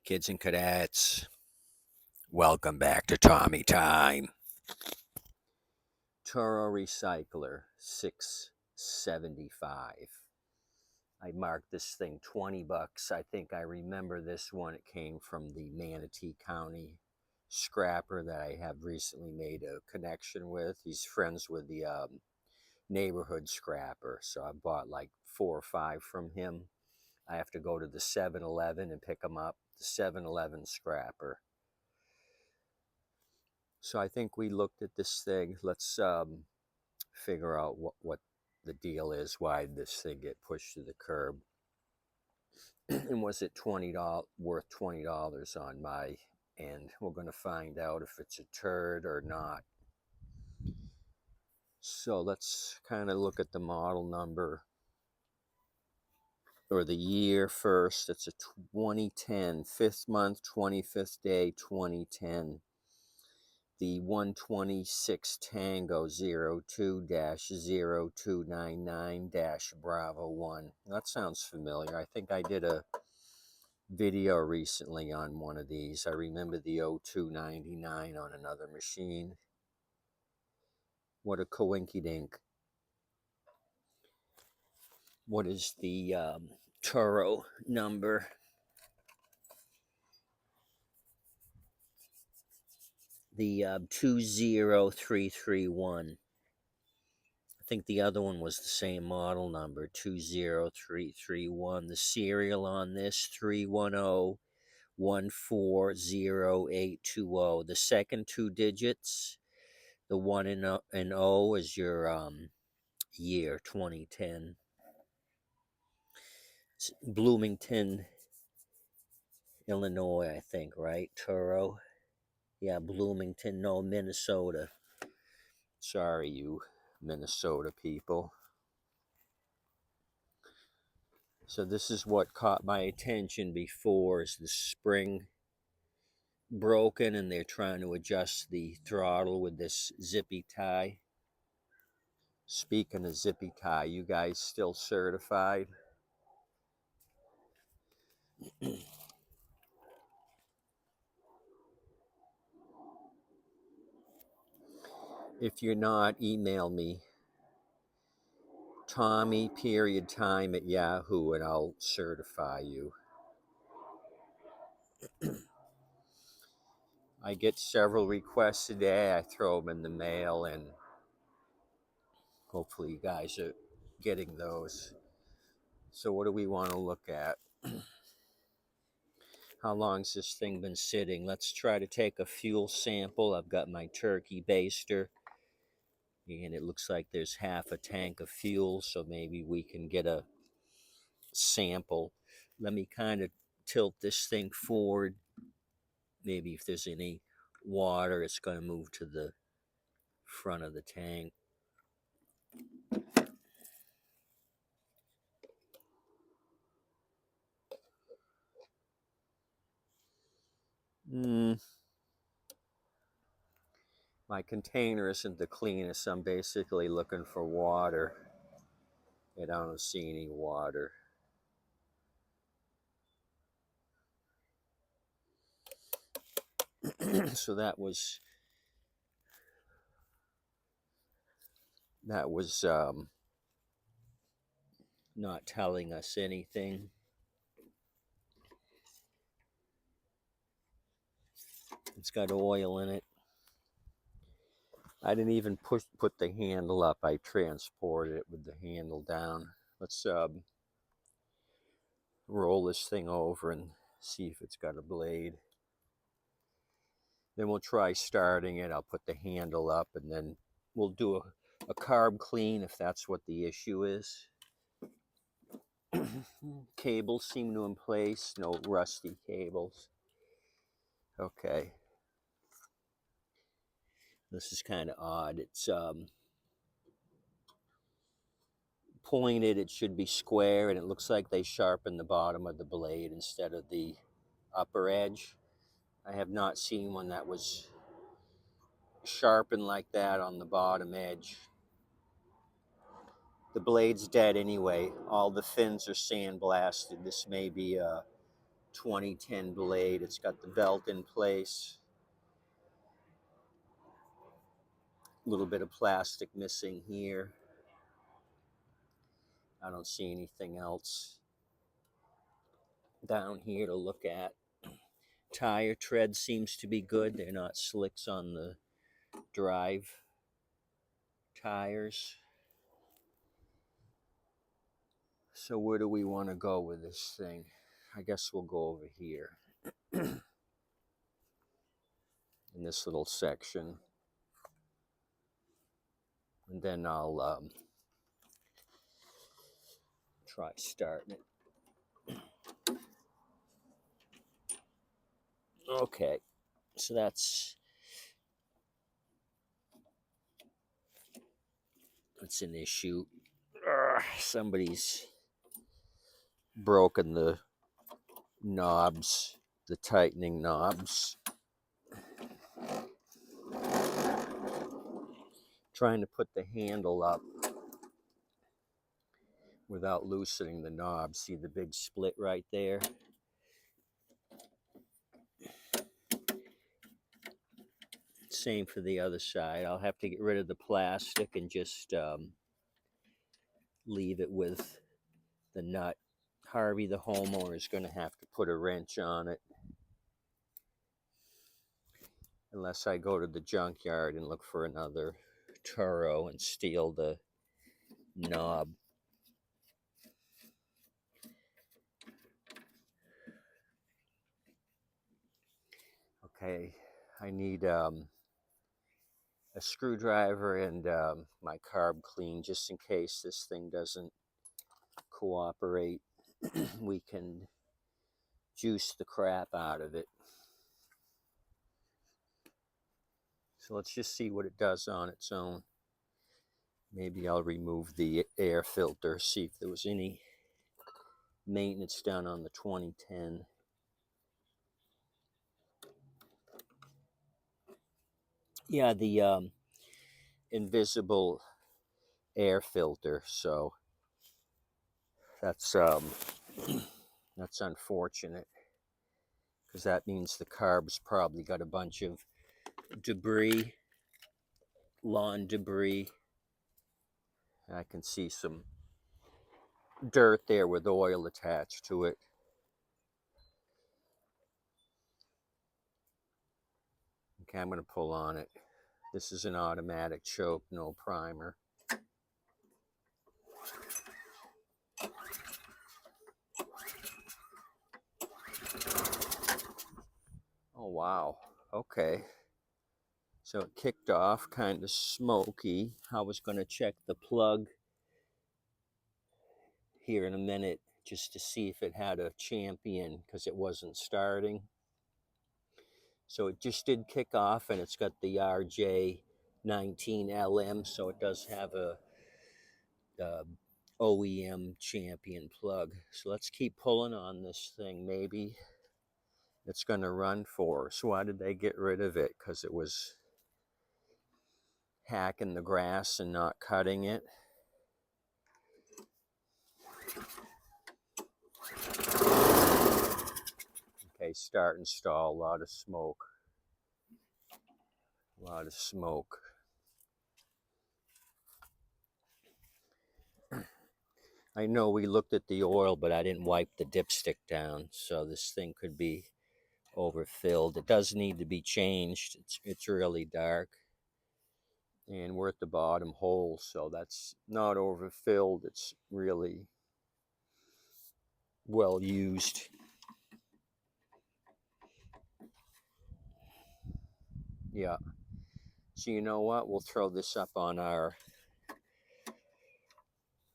Kids and cadets, welcome back to Tommy Time. Toro Recycler 675. I marked this thing 20 bucks. I think I remember this one. It came from the Manatee County scrapper that I have recently made a connection with. He's friends with the neighborhood scrapper. So I bought like 4 or 5 from him. I have to go to the 7-Eleven and pick them up. The 7-Eleven scrapper. So I think we looked at this thing. Let's figure out what the deal is, why this thing get pushed to the curb. And was it worth $20 on my end? We're going to find out if it's a turd or not. So let's kind of look at the model number or the year first. It's a 2010, 5th month, 25th day, 2010. The 126 Tango 02-0299 Bravo 1. That sounds familiar. I think I did a video recently on one of these. I remember the 0299 on another machine. What a coinkydink. What is the Toro number? The 20331. I think the other one was the same model number, 20331. The serial on this, 310140820. The second 2 digits, the 1 and O is your year, 2010. It's Bloomington, Illinois, I think, right? Toro. Yeah, Bloomington, no, Minnesota. Sorry, you Minnesota people. So this is what caught my attention before, is the spring broken and they're trying to adjust the throttle with this zippy tie. Speaking of zippy tie, you guys still certified? If you're not, email me, Tommy.time@Yahoo, and I'll certify you. I get several requests a day. I throw them in the mail, and hopefully you guys are getting those. So what do we want to look at? How long's this thing been sitting? Let's try to take a fuel sample. I've got my turkey baster, and it looks like there's half a tank of fuel, so maybe we can get a sample. Let me kind of tilt this thing forward. Maybe if there's any water, it's going to move to the front of the tank. My container isn't the cleanest. I'm basically looking for water, and I don't see any water. So that was not telling us anything. It's got oil in it. I didn't even put the handle up. I transported it with the handle down. Let's roll this thing over and see if it's got a blade. Then we'll try starting it. I'll put the handle up, and then we'll do a carb clean if that's what the issue is. Cables seem to in place. No rusty cables. Okay. This is kind of odd. It's pointed. It should be square, and it looks like they sharpened the bottom of the blade instead of the upper edge. I have not seen one that was sharpened like that on the bottom edge. The blade's dead anyway. All the fins are sandblasted. This may be a 2010 blade. It's got the belt in place. A little bit of plastic missing here. I don't see anything else down here to look at. Tire tread seems to be good. They're not slicks on the drive tires. So where do we want to go with this thing? I guess we'll go over here in this little section. And then I'll try starting it. Okay, so that's an issue. Somebody's broken the knobs, the tightening knobs. Trying to put the handle up without loosening the knob. See the big split right there? Same for the other side. I'll have to get rid of the plastic and just leave it with the nut. Harvey, the homeowner, is going to have to put a wrench on it. Unless I go to the junkyard and look for another Toro and steal the knob. Okay, I need a screwdriver and my carb clean just in case this thing doesn't cooperate. We can juice the crap out of it. So let's just see what it does on its own. Maybe I'll remove the air filter, see if there was any maintenance done on the 2010. Yeah, the invisible air filter, so that's unfortunate, because that means the carb's probably got a bunch of debris, lawn debris. I can see some dirt there with oil attached to it. Okay, I'm going to pull on it. This is an automatic choke, no primer. Oh, wow. Okay. So it kicked off kind of smoky. I was going to check the plug here in a minute just to see if it had a champion, because it wasn't starting. So it just did kick off, and it's got the RJ19LM, so it does have a OEM champion plug. So let's keep pulling on this thing. Maybe it's going to run for us. Why did they get rid of it? Because it was hacking the grass and not cutting it. Okay, start and stall. A lot of smoke. A lot of smoke. I know we looked at the oil, but I didn't wipe the dipstick down, so this thing could be overfilled. It does need to be changed. It's really dark, and we're at the bottom hole, so that's not overfilled. It's really well used. Yeah. So you know what? We'll throw this up on our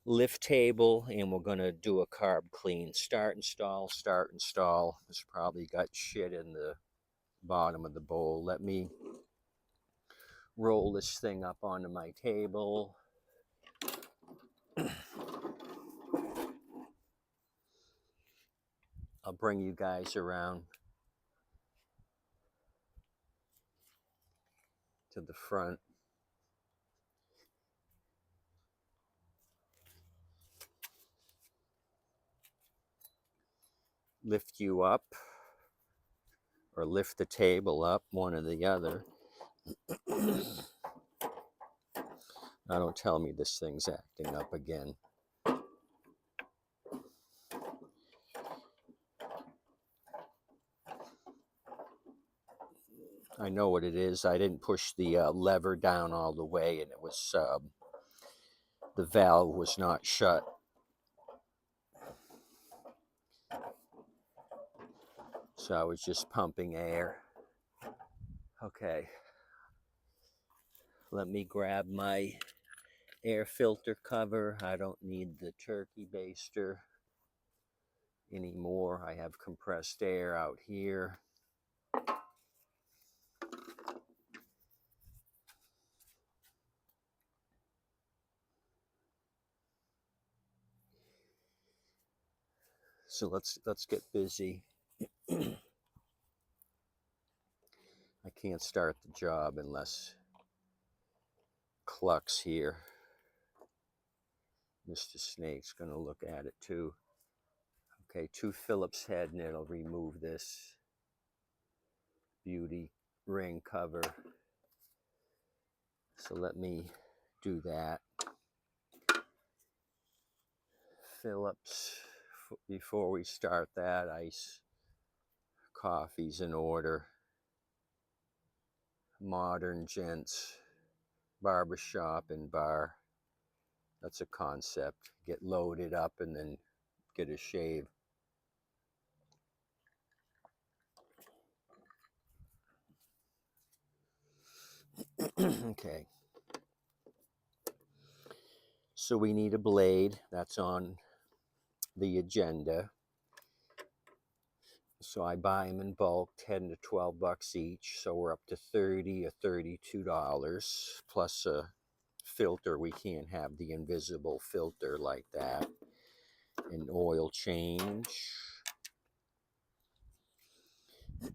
lift table, and we're going to do a carb clean. Start and stall, start and stall. It's probably got shit in the bottom of the bowl. Let me roll this thing up onto my table. I'll bring you guys around to the front. lift you up or lift the table up, one or the other. Now don't tell me this thing's acting up again. I know what it is. I didn't push the lever down all the way, and it was the valve was not shut. So I was just pumping air. Okay. Let me grab my air filter cover. I don't need the turkey baster anymore. I have compressed air out here. So let's get busy. I can't start the job unless Cluck's here. Mr. Snake's gonna look at it too. Okay, 2 Phillips head, and it'll remove this beauty ring cover. So let me do that. Phillips, before we start that, ice coffee's in order. Modern Gents Barbershop and Bar. That's a concept. Get loaded up and then get a shave. Okay. So we need a blade. That's on the agenda. So I buy them in bulk, 10 to 12 bucks each. So we're up to $30 or $32 plus a filter. We can't have the invisible filter like that. An oil change.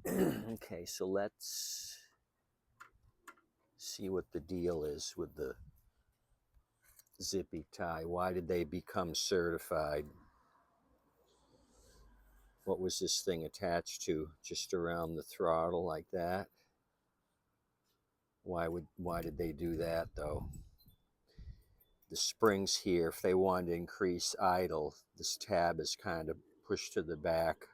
Okay, so let's see what the deal is with the zippy tie. Why did they become certified? What was this thing attached to? Just around the throttle like that? Why did they do that though? The springs here, if they wanted to increase idle, this tab is kind of pushed to the back.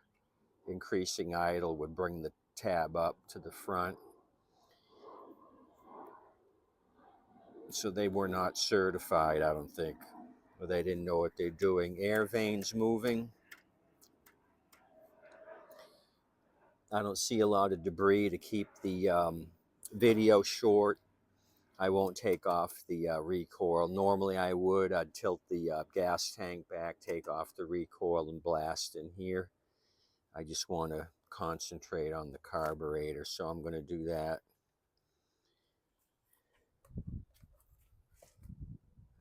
Increasing idle would bring the tab up to the front. So they were not certified, I don't think. Or they didn't know what they're doing. Air vanes moving. I don't see a lot of debris to keep the video short. I won't take off the recoil. Normally I would. I'd tilt the gas tank back, take off the recoil and blast in here. I just want to concentrate on the carburetor, so I'm going to do that.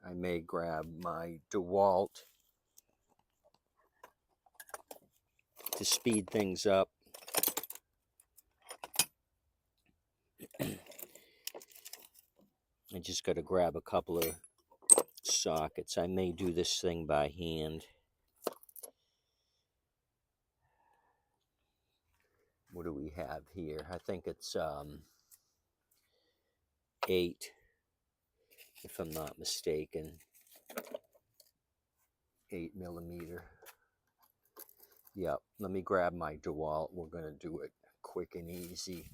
I may grab my DeWalt to speed things up. I just got to grab a couple of sockets. I may do this thing by hand. What do we have here? I think it's 8, if I'm not mistaken. 8 millimeter. Yep, let me grab my DeWalt. We're going to do it quick and easy.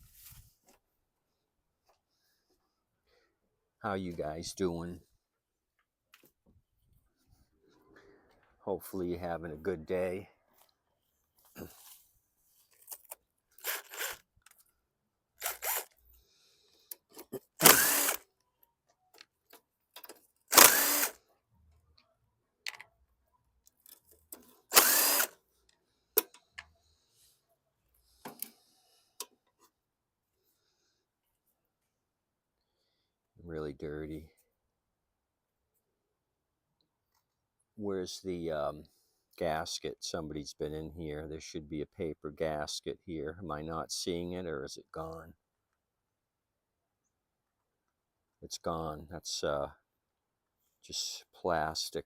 How you guys doing? Hopefully you're having a good day. Really dirty. Where's the gasket? Somebody's been in here. There should be a paper gasket here. Am I not seeing it, or is it gone? It's gone. That's just plastic.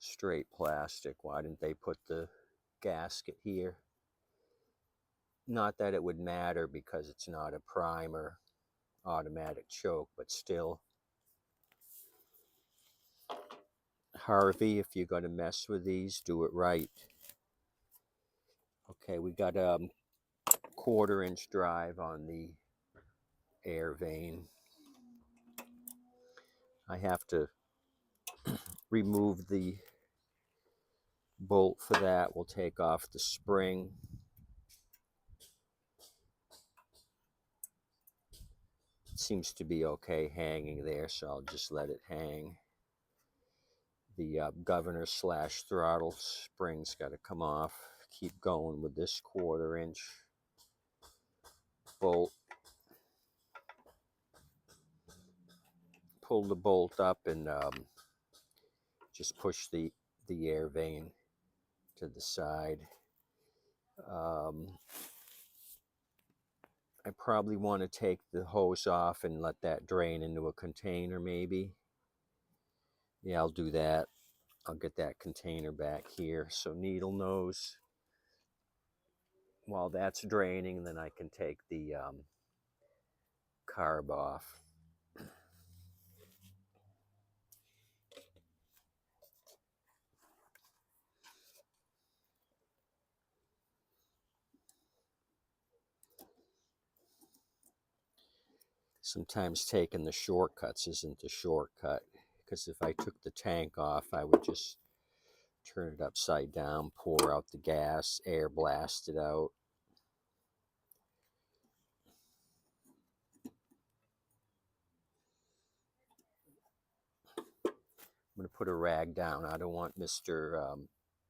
Straight plastic. Why didn't they put the gasket here. Not that it would matter because it's not a primer automatic choke, but still. Harvey, if you're going to mess with these, do it right. Okay, we got a 1/4-inch drive on the air vane. I have to remove the bolt for that. We'll take off the spring. It seems to be okay hanging there, so I'll just let it hang. The governor / throttle spring's got to come off. Keep going with this 1/4-inch bolt. Pull the bolt up and just push the air vane to the side. I probably want to take the hose off and let that drain into a container maybe. Yeah, I'll do that. I'll get that container back here. So needle nose. While that's draining, then I can take the carb off. Sometimes taking the shortcuts isn't the shortcut, because if I took the tank off, I would just turn it upside down, pour out the gas, air blast it out. I'm going to put a rag down. I don't want Mr.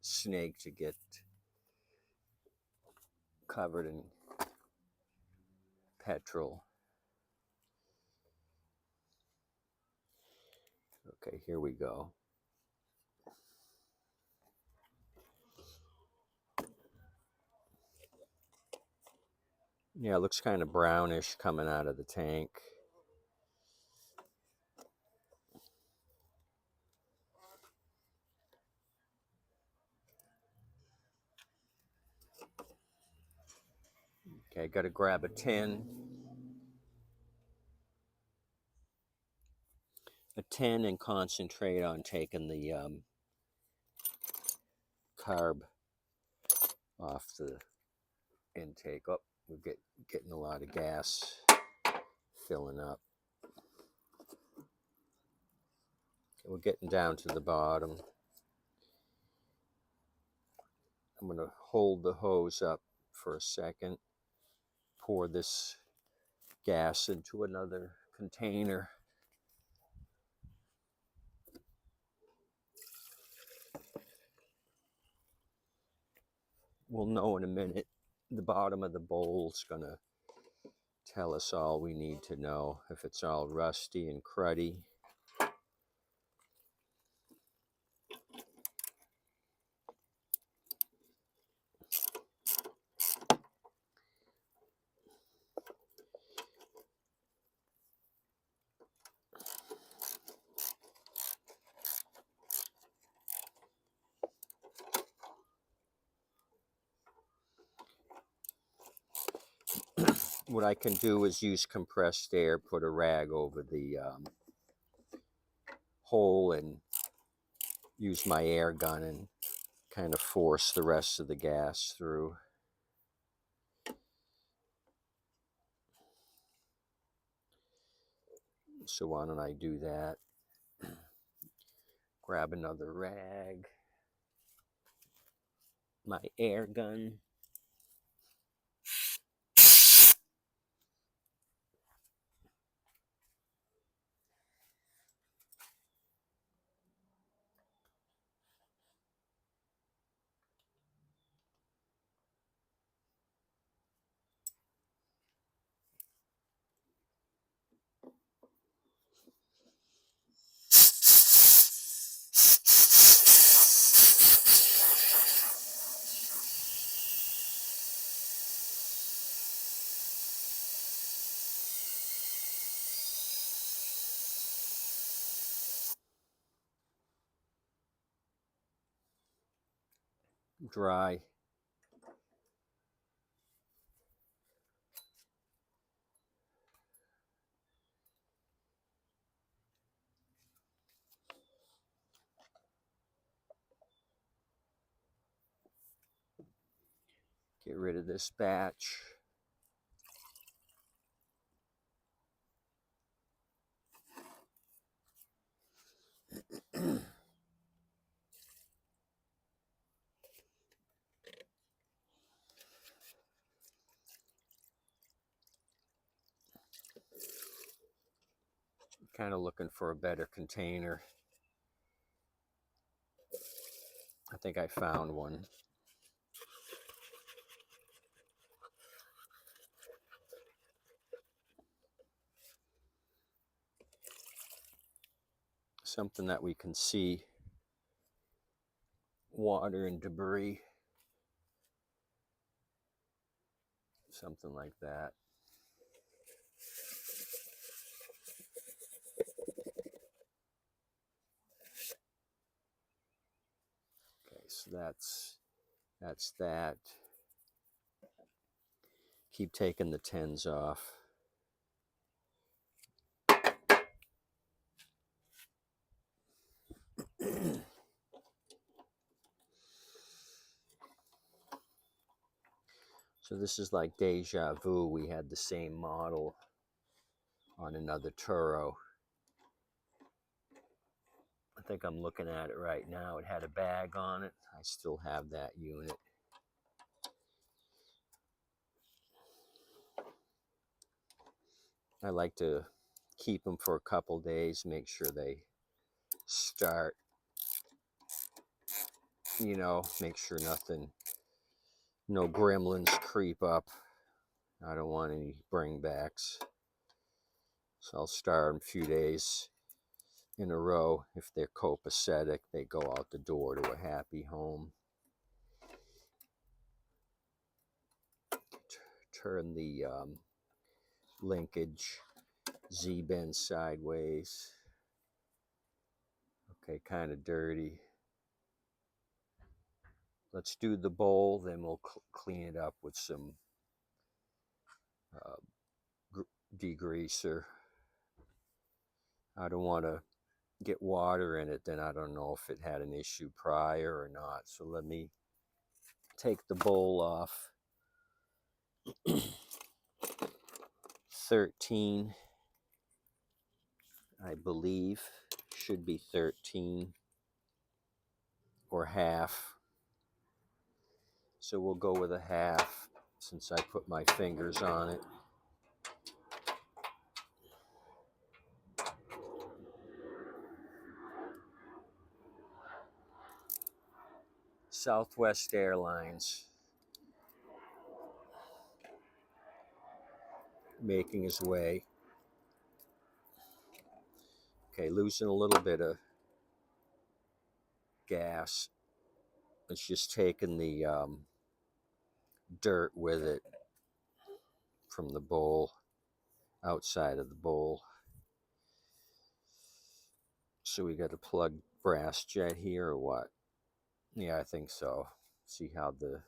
Snake to get covered in petrol. Okay, here we go. Yeah, it looks kind of brownish coming out of the tank. Okay, got to grab a tin. And concentrate on taking the carb off the intake. Oh, we're getting a lot of gas filling up. Okay, we're getting down to the bottom. I'm going to hold the hose up for a second. Pour this gas into another container. We'll know in a minute. The bottom of the bowl's going to tell us all we need to know. If it's all rusty and cruddy. What I can do is use compressed air, put a rag over the hole and use my air gun and kind of force the rest of the gas through. So why don't I do that? Grab another rag, my air gun. Dry. Get rid of this batch. Kind of looking for a better container. I think I found one. Something that we can see water and debris. Something like that. Okay, so that's that. Keep taking the 10s off. So this is like deja vu. We had the same model on another Toro. I think I'm looking at it right now. It had a bag on it. I still have that unit. I like to keep them for a couple days, make sure they start, you know, make sure no gremlins creep up. I don't want any bringbacks. So I'll start them a few days in a row. If they're copacetic, they go out the door to a happy home. Turn the linkage Z-bend sideways. Okay, kind of dirty. Let's do the bowl, then we'll clean it up with some degreaser. I don't want to get water in it, then I don't know if it had an issue prior or not. So let me take the bowl off. 13, I believe, should be 13 or half. So we'll go with a half since I put my fingers on it. Southwest Airlines making his way. Okay, losing a little bit of gas. It's just taking the dirt with it from the bowl, outside of the bowl. So we got to plug brass jet here or what? Yeah, I think so. See how the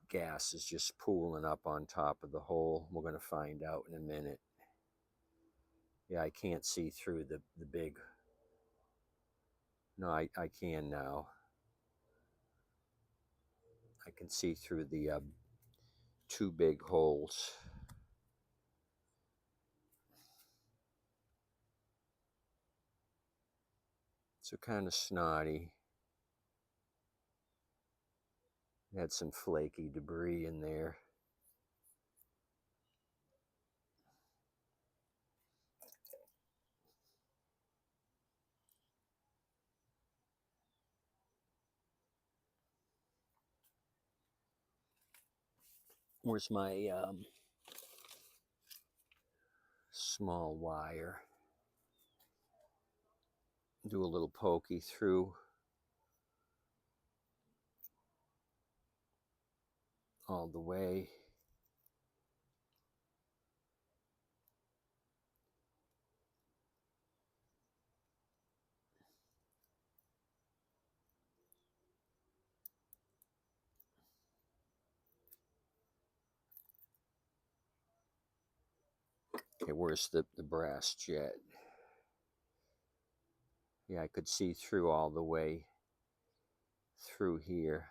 gas is just pooling up on top of the hole. We're going to find out in a minute. Yeah, I can't see through the big. No, I can now. I can see through the two big holes. So kind of snotty. Had some flaky debris in there. Where's my small wire? Do a little pokey through all the way. Okay, where's the brass jet? Yeah, I could see through all the way through here.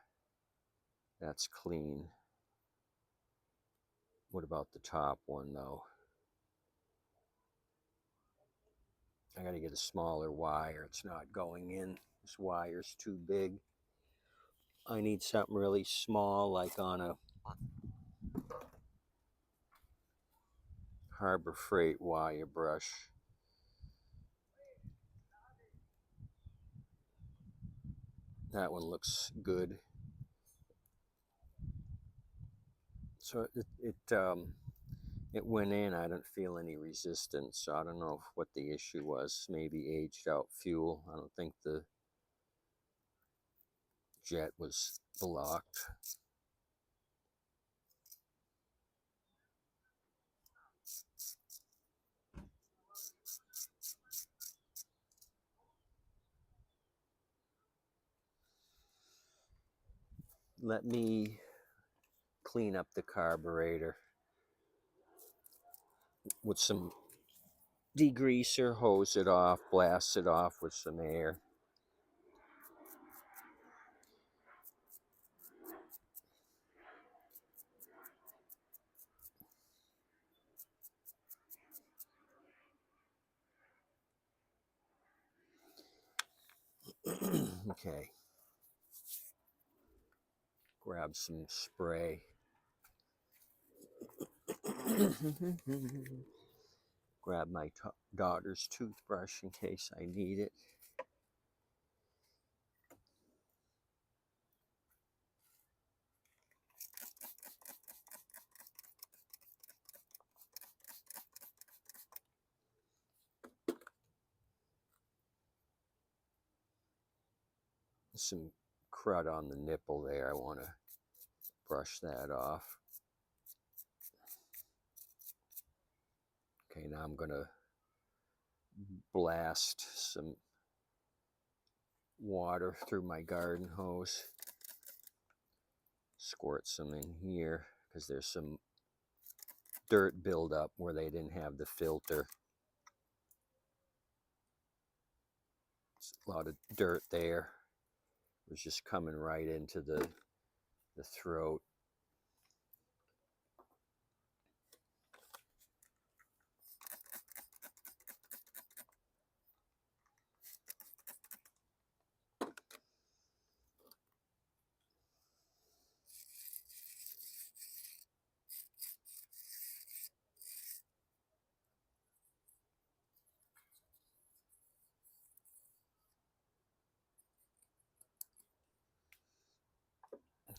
That's clean. What about the top one though? I gotta get a smaller wire. It's not going in. This wire's too big. I need something really small, like on a Harbor Freight wire brush. That one looks good. So it went in. I didn't feel any resistance. So I don't know what the issue was. Maybe aged out fuel. I don't think the jet was blocked. Let me clean up the carburetor with some degreaser, hose it off, blast it off with some air. Okay. Grab some spray. Grab my daughter's toothbrush in case I need it. Some crud on the nipple there. I want to brush that off. Okay, now I'm going to blast some water through my garden hose. Squirt some in here because there's some dirt buildup where they didn't have the filter. It's a lot of dirt there. It was just coming right into the throat.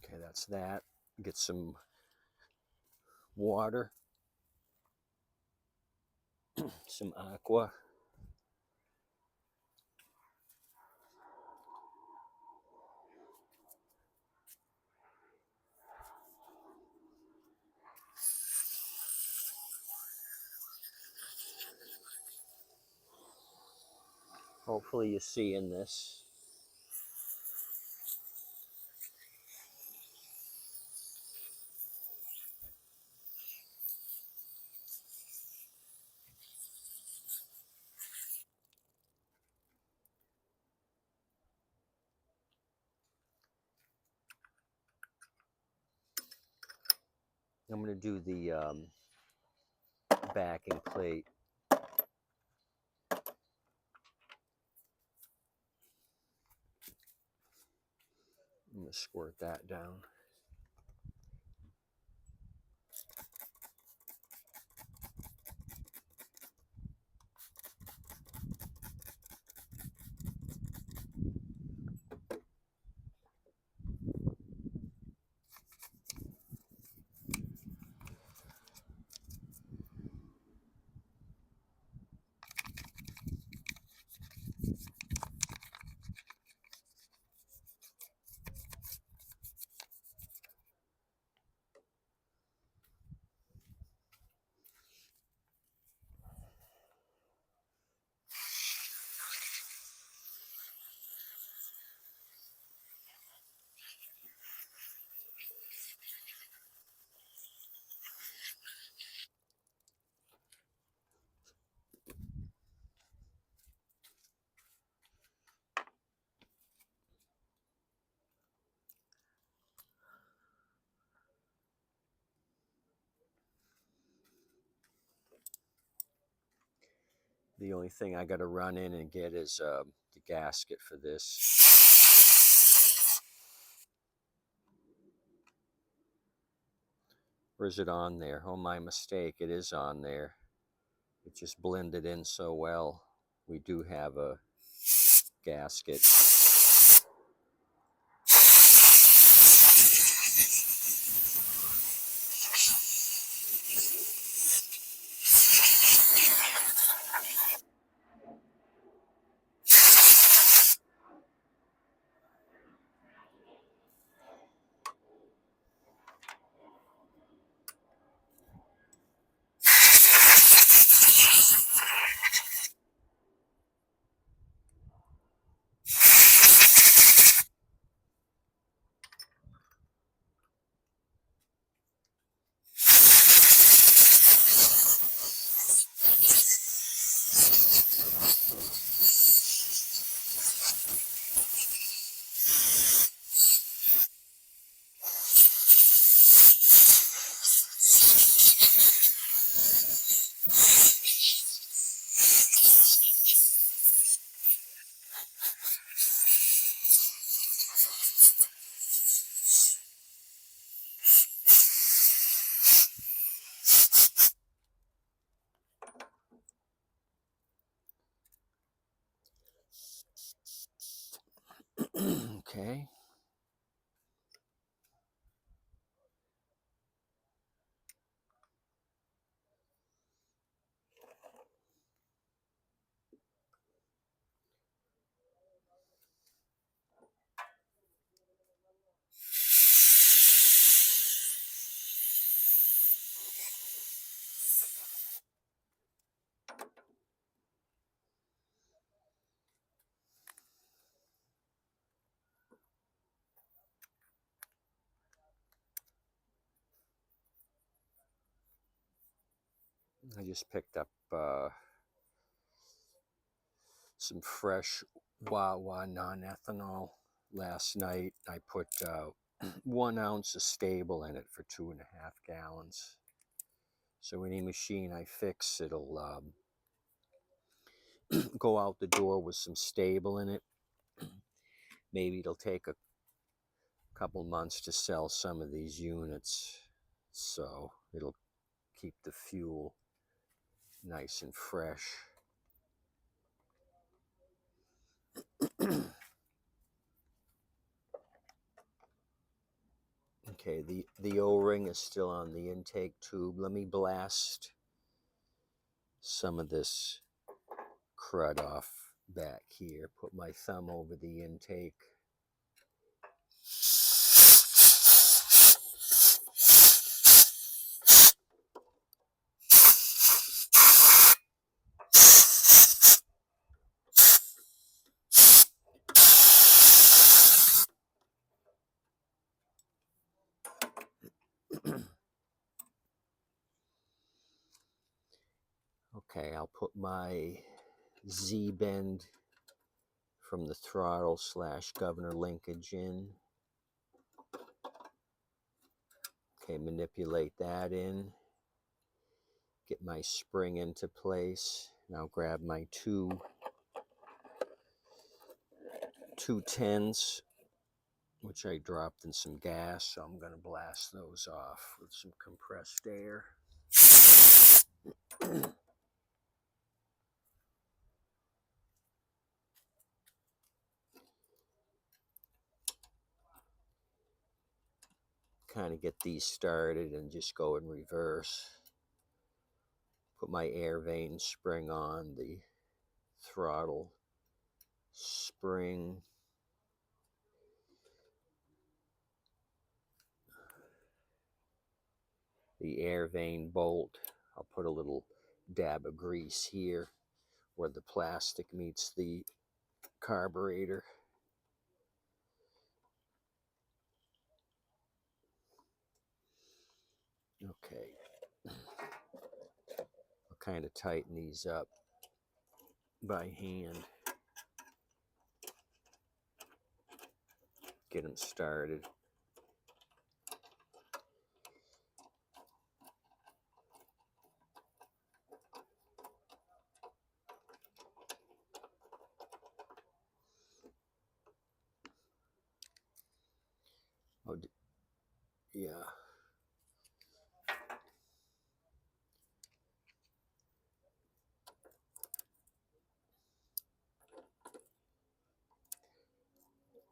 Okay, that's that. Get some water, some aqua. Hopefully you see in this. I'm going to do the backing plate. I'm going to squirt that down. The only thing I got to run in and get is the gasket for this. Or is it on there? Oh, my mistake. It is on there. It just blended in so well. We do have a gasket. Okay. I just picked up some fresh Wawa non-ethanol last night. I put 1 ounce of stable in it for 2.5 gallons. So any machine I fix, it'll go out the door with some stable in it. Maybe it'll take a couple months to sell some of these units, so it'll keep the fuel nice and fresh. Okay, the O-ring is still on the intake tube. Let me blast some of this crud off back here. Put my thumb over the intake. Okay, I'll put my Z-bend from the throttle / governor linkage in. Okay, manipulate that in. Get my spring into place. Now grab my two 10s, which I dropped in some gas, so I'm going to blast those off with some compressed air. Kind of get these started and just go in reverse. Put my air vane spring on, the throttle spring. The air vane bolt, I'll put a little dab of grease here where the plastic meets the carburetor. Okay. I'll kind of tighten these up by hand. Get them started. Oh, yeah.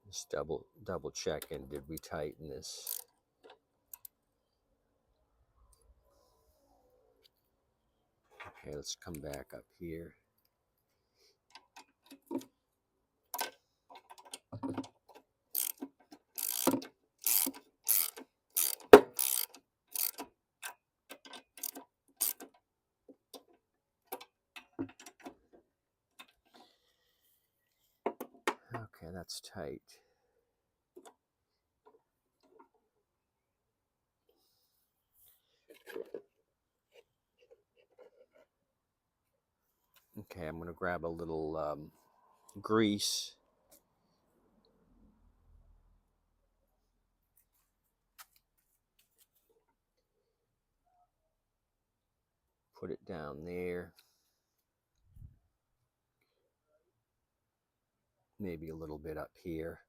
Just double checking. Did we tighten this? Okay, let's come back up here. Okay, that's tight. Okay, I'm going to grab a little grease. Put it down there. Maybe a little bit up here.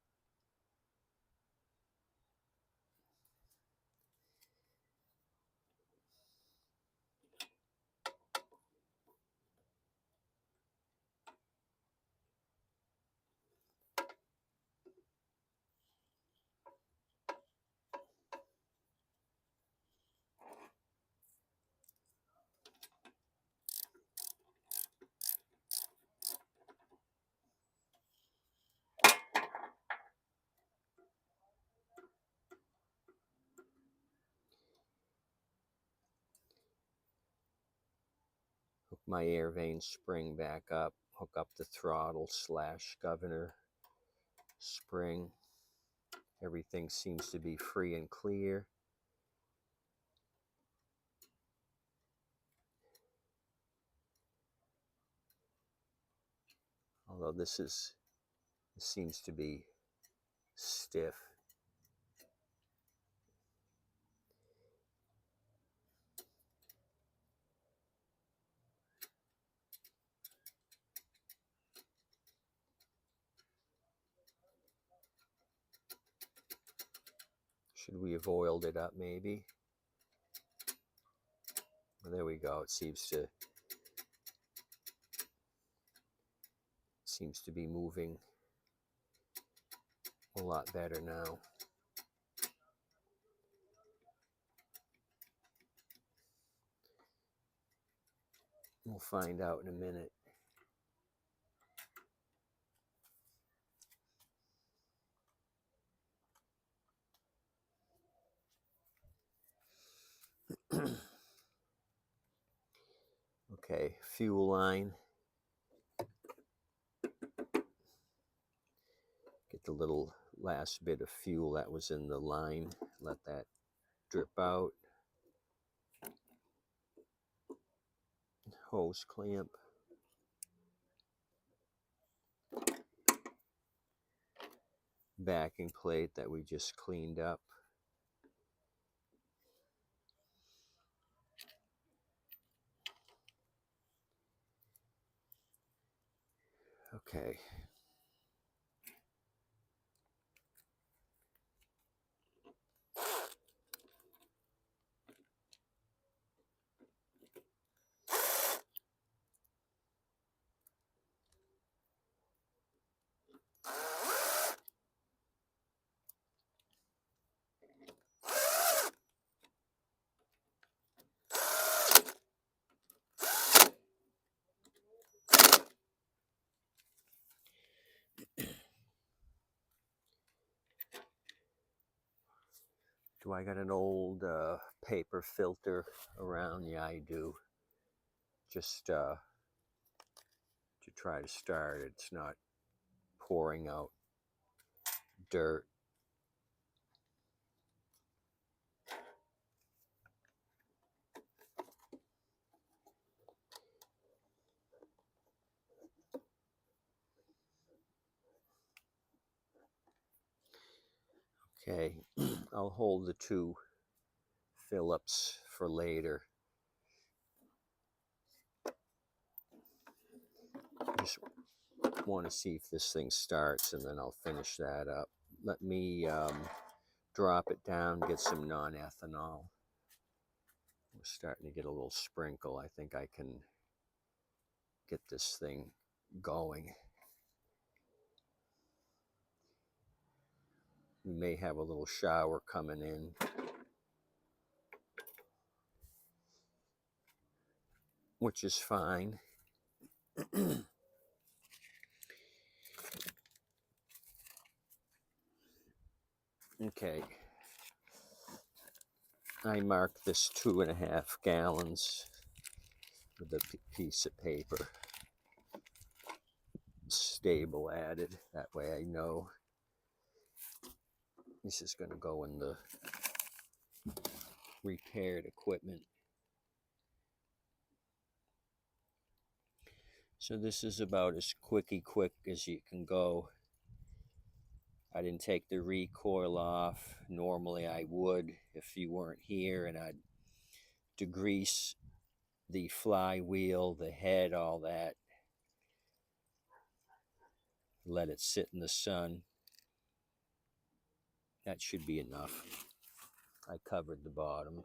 Hook my air vane spring back up. Hook up the throttle / governor spring. Everything seems to be free and clear. Although this seems to be stiff. Should we have oiled it up maybe? Well, there we go. It seems to be moving a lot better now. We'll find out in a minute. Okay, fuel line. Get the little last bit of fuel that was in the line. Let that drip out. Hose clamp. Backing plate that we just cleaned up. Okay. Do I got an old paper filter around? Yeah, I do. Just to try to start. It's not pouring out dirt. Okay, I'll hold the two Phillips for later. Just want to see if this thing starts, and then I'll finish that up. Let me drop it down, get some non-ethanol. We're starting to get a little sprinkle. I think I can get this thing going. We may have a little shower coming in. Which is fine. Okay. I marked this 2.5 gallons with a piece of paper. Stable added. That way I know this is going to go in the repaired equipment. So this is about as quick as you can go. I didn't take the recoil off. Normally I would if you weren't here, and I'd degrease the flywheel, the head, all that. Let it sit in the sun. That should be enough. I covered the bottom.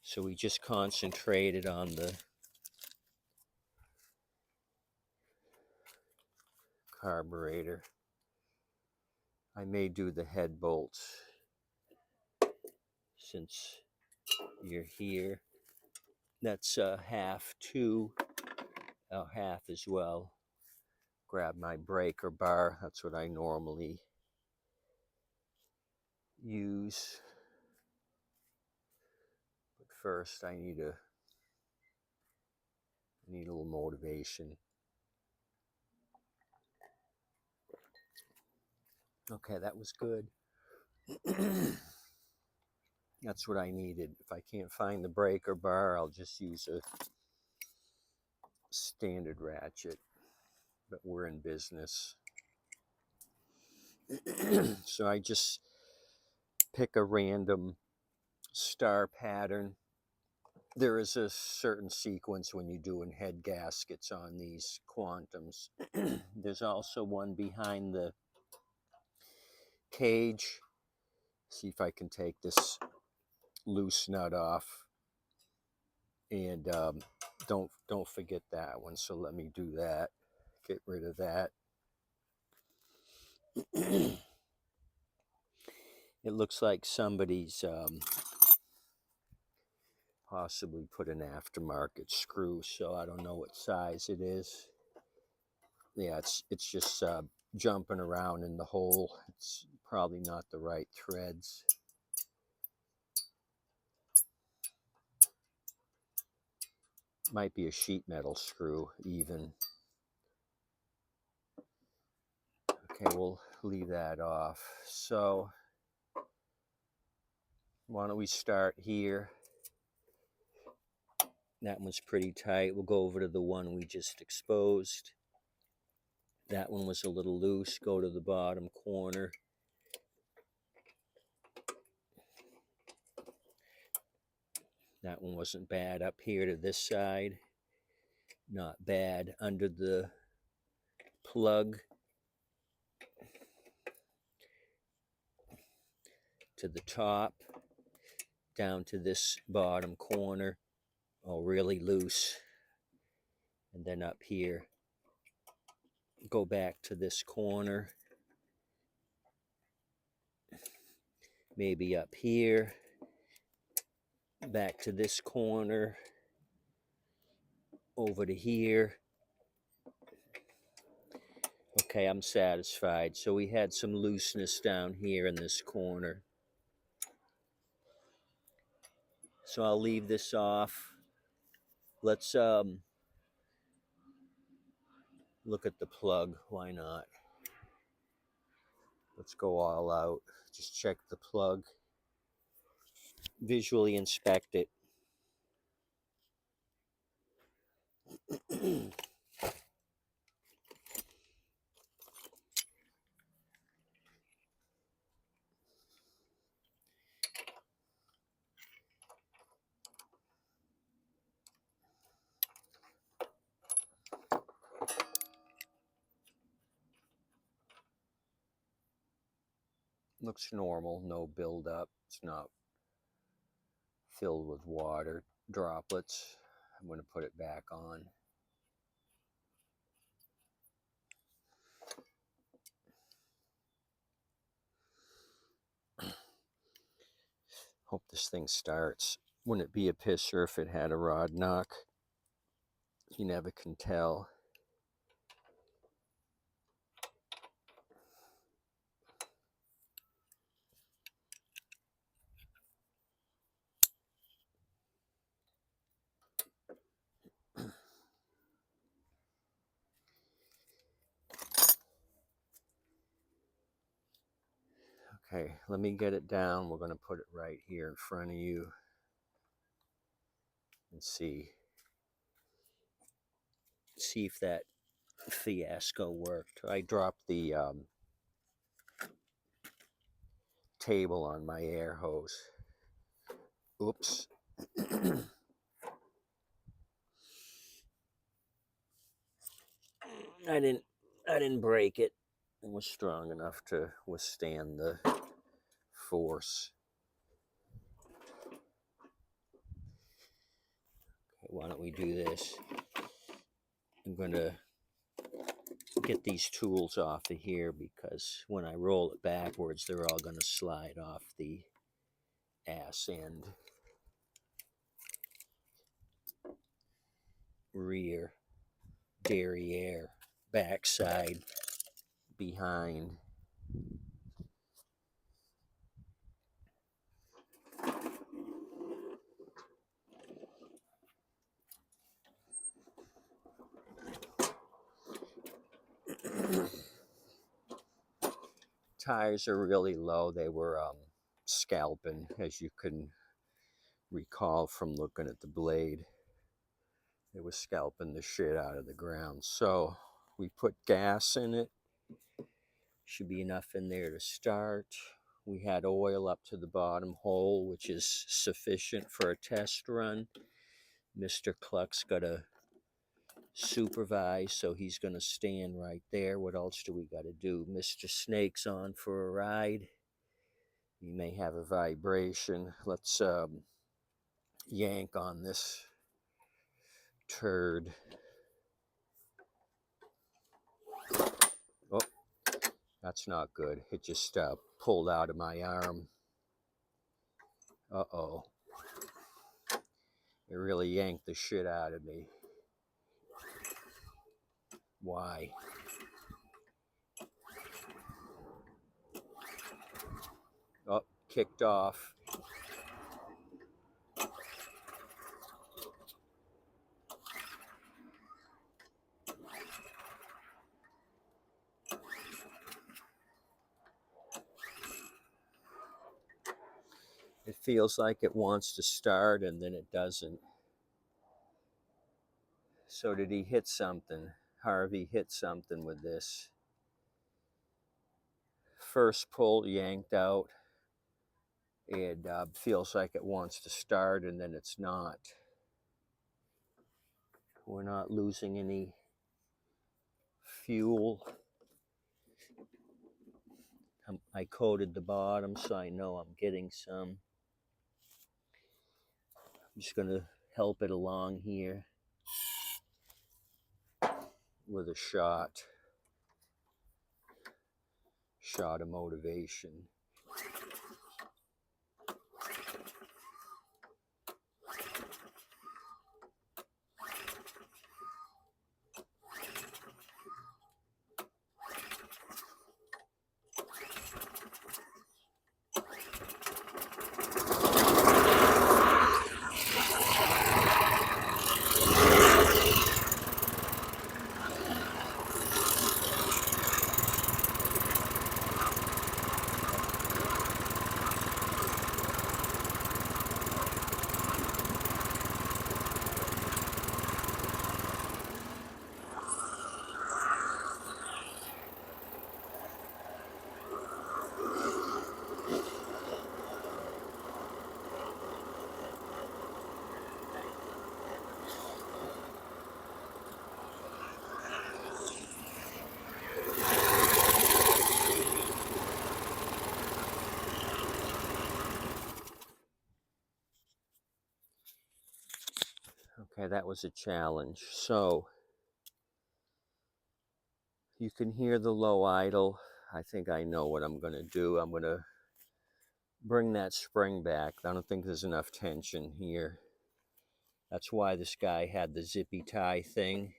So we just concentrated on the carburetor. I may do the head bolts since you're here. That's half two, half as well. Grab my breaker bar. That's what I normally use. But first I need a little motivation. Okay, that was good. That's what I needed. If I can't find the breaker bar, I'll just use a standard ratchet. But we're in business. So I just pick a random star pattern. There is a certain sequence when you're doing head gaskets on these quantums. There's also one behind the cage. See if I can take this loose nut off. And don't forget that one. So let me do that. Get rid of that. It looks like somebody's possibly put an aftermarket screw, so I don't know what size it is. Yeah, it's just jumping around in the hole. It's probably not the right threads. Might be a sheet metal screw even. Okay, we'll leave that off. So why don't we start here? That one's pretty tight. We'll go over to the one we just exposed. That one was a little loose. Go to the bottom corner. That one wasn't bad. Up here to this side, not bad. Under the plug to the top, down to this bottom corner, oh, really loose. And then up here, go back to this corner, maybe up here, back to this corner, over to here. Okay, I'm satisfied. So we had some looseness down here in this corner. So I'll leave this off. Let's look at the plug. Why not? Let's go all out. Just check the plug. Visually inspect it. Looks normal, no buildup. It's not filled with water droplets. I'm going to put it back on. Hope this thing starts. Wouldn't it be a pisser if it had a rod knock? You never can tell. Okay, let me get it down. We're going to put it right here in front of you and see if that fiasco worked. I dropped the table on my air hose. Oops. I didn't break it. It was strong enough to withstand the force. Okay, why don't we do this? I'm going to get these tools off of here because when I roll it backwards, they're all going to slide off the ass end. Rear, derriere, backside, behind. Tires are really low. They were scalping, as you can recall from looking at the blade. They were scalping the shit out of the ground. So we put gas in it. Should be enough in there to start. We had oil up to the bottom hole, which is sufficient for a test run. Mr. Cluck's got to supervise, so he's going to stand right there. What else do we got to do? Mr. Snake's on for a ride. You may have a vibration. Let's yank on this turd. Oh, that's not good. It just pulled out of my arm. Uh-oh. It really yanked the shit out of me. Why? Oh, kicked off. It feels like it wants to start and then it doesn't. So did he hit something? Harvey hit something with this. First pull yanked out. It feels like it wants to start and then it's not. We're not losing any fuel. I coated the bottom so I know I'm getting some. I'm just going to help it along here with a shot of motivation. Okay, that was a challenge. So you can hear the low idle. I think I know what I'm going to do. I'm going to bring that spring back. I don't think there's enough tension here. That's why this guy had the zippy tie thing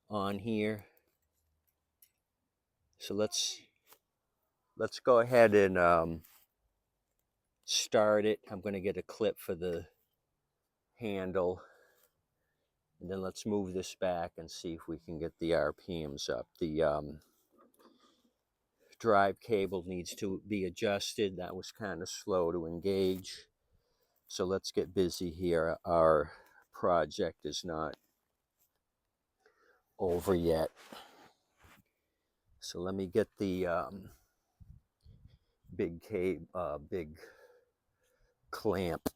on here. So let's go ahead and start it. I'm going to get a clip for the handle, and then let's move this back and see if we can get the RPMs up. The drive cable needs to be adjusted. That was kind of slow to engage. So let's get busy here. Our project is not over yet. So let me get the big clamp.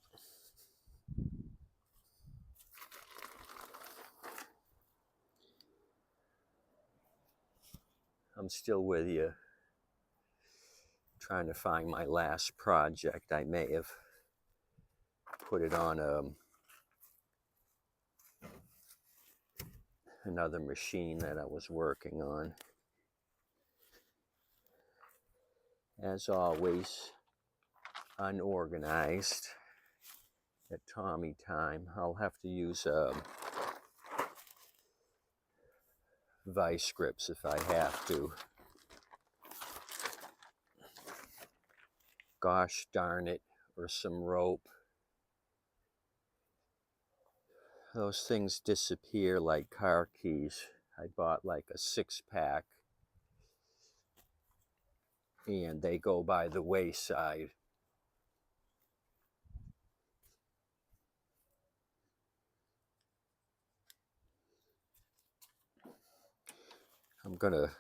I'm still with you, trying to find my last project. I may have put it on another machine that I was working on. As always, unorganized at Tommy time. I'll have to use vice grips if I have to. Gosh darn it, or some rope. Those things disappear like car keys. I bought like a 6-pack and they go by the wayside. I'm gonna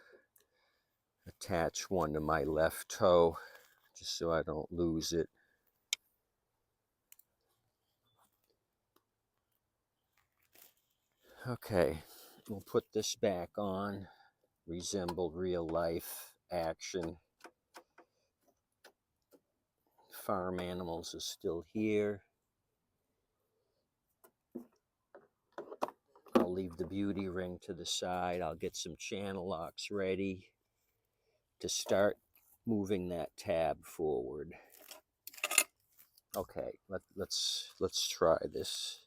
attach one to my left toe just so I don't lose it. Okay, we'll put this back on. Resembled real life action. Farm animals is still here. I'll leave the beauty ring to the side. I'll get some channel locks ready to start moving that tab forward. Okay, let's try this.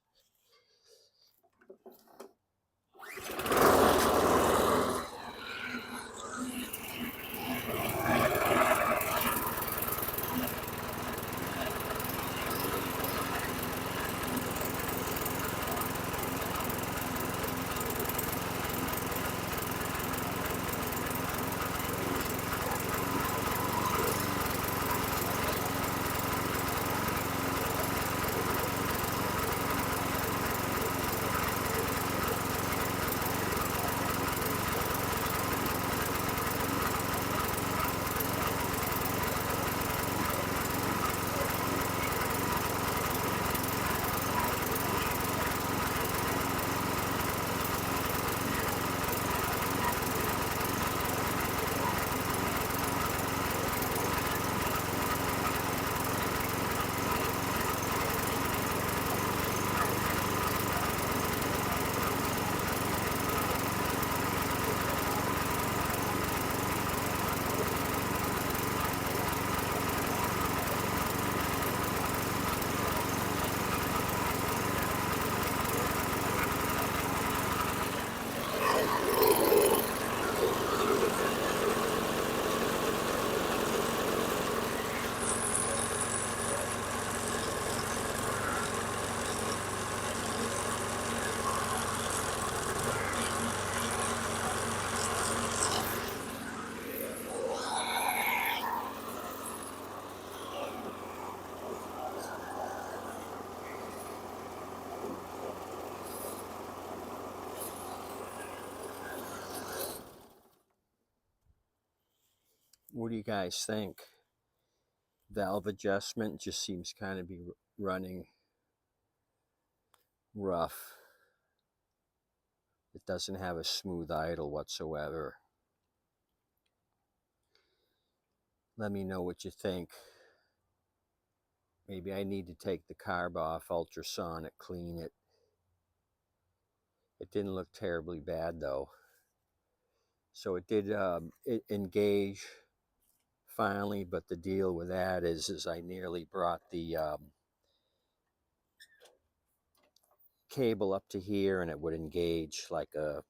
What do you guys think? Valve adjustment just seems kind of be running rough. It doesn't have a smooth idle whatsoever. Let me know what you think. Maybe I need to take the carb off, ultrasonic, clean it. It didn't look terribly bad though. So it did it engage finally, but the deal with that is I nearly brought the cable up to here, and it would engage like a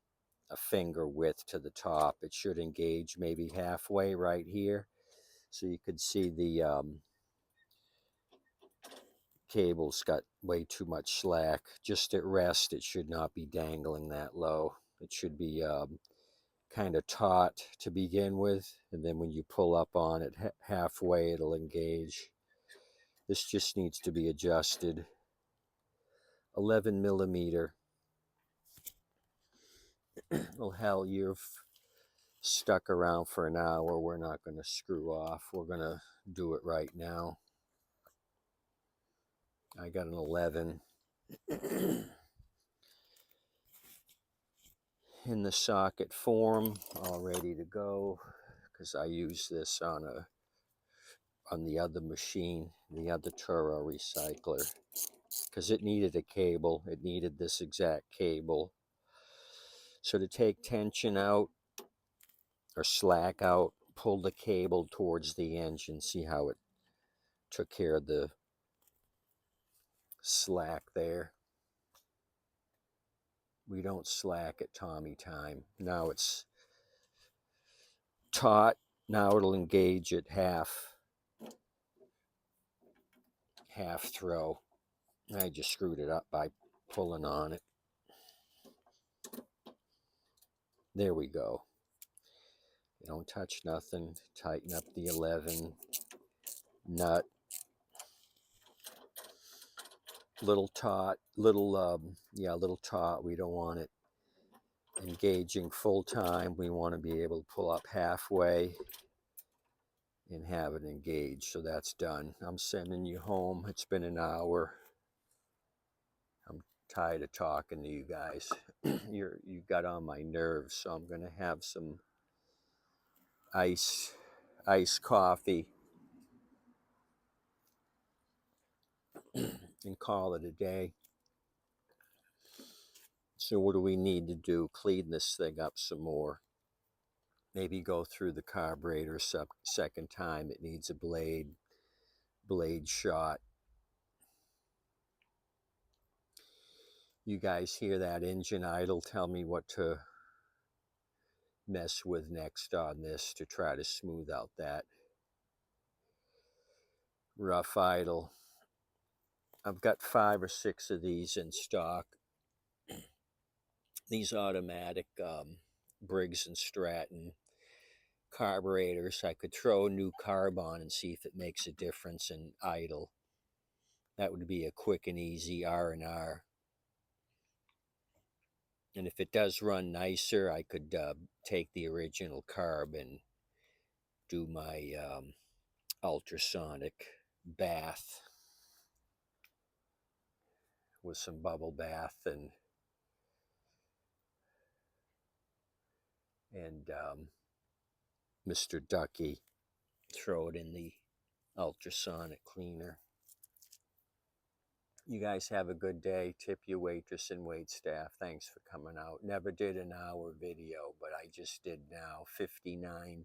finger width to the top. It should engage maybe halfway right here. So you could see the cable's got way too much slack. Just at rest, it should not be dangling that low. It should be kind of taut to begin with, and then when you pull up on it halfway, it'll engage. This just needs to be adjusted. 11 millimeter. Well, hell, you've stuck around for an hour. We're not going to screw off. We're going to do it right now. I got an 11 in the socket form, all ready to go, because I use this on the other machine, the other Toro recycler, because it needed a cable. It needed this exact cable. So to take tension out or slack out, pull the cable towards the engine. See how it took care of the slack there. We don't slack at Tommy time. Now it's taut. Now it'll engage at half throw. I just screwed it up by pulling on it. There we go. You don't touch nothing. Tighten up the 11 nut. Little taut, little taut. We don't want it engaging full time. We want to be able to pull up halfway and have it engage. So that's done. I'm sending you home. It's been an hour. I'm tired of talking to you guys. You got on my nerves, so I'm gonna have some iced coffee and call it a day. So what do we need to do? Clean this thing up some more. Maybe go through the carburetor second time. It needs a blade shot. You guys hear that engine idle? Tell me what to mess with next on this to try to smooth out that rough idle. I've got 5 or 6 of these in stock. These automatic Briggs-Stratton carburetors. I could throw a new carb on and see if it makes a difference in idle. That would be a quick and easy R&R. And if it does run nicer, I could take the original carb and do my ultrasonic bath with some bubble bath and Mr. Ducky. Throw it in the ultrasonic cleaner. You guys have a good day. Tip your waitress and wait staff. Thanks for coming out. Never did an hour video, but I just did now. 59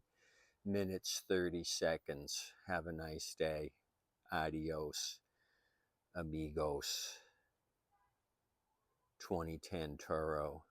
minutes, 30 seconds. Have a nice day. Adios, amigos. 2010 Toro.